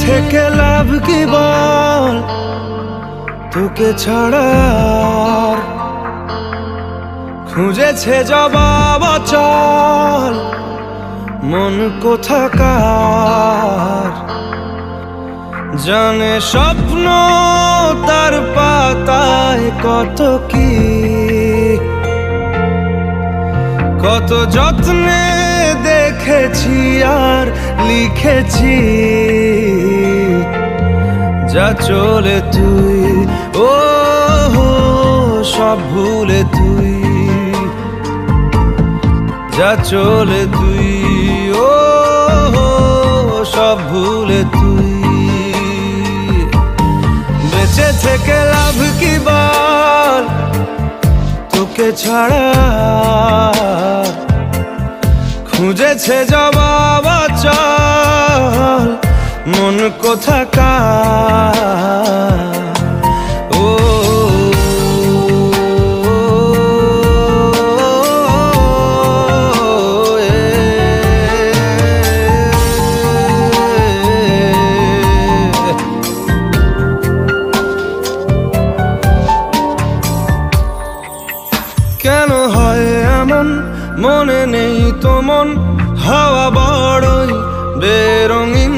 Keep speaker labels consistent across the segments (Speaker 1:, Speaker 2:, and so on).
Speaker 1: থেকে লাভ কি বল, তোকে ছাড়া আর খুঁজেছে জবাব চল মন কোথাকার। জানে স্বপ্ন তার পাতায় কত কি, কত যত্নে দেখেছি আর লিখেছি। যা চলে তুই ও সব ভুলে তুই, যা চলে তুই ও সব ভুলে তুই। বেঁচে থেকে লাভ কি বল, তোকে ছাড়া খুঁজেছে জবাব চল মন কোথাকার। ও কেন হয় এমন মনে নেই তো মন, হাওয়া বড়ই বেরঙিন।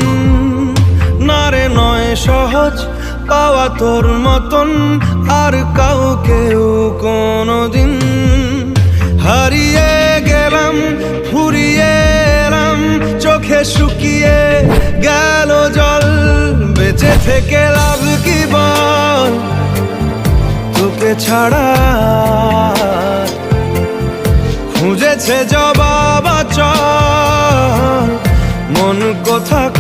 Speaker 1: না রে নয় সহজ পাওয়া তোর মতন আর কাউকেও কোনোদিন। হারিয়ে গেলাম ফুরিয়ে এলাম, চোখে শুকিয়ে গেল জল। বেঁচে থেকে লাভ কি বল, তোকে ছাড়া খুঁজেছে জবাব চল মন কোথাকার।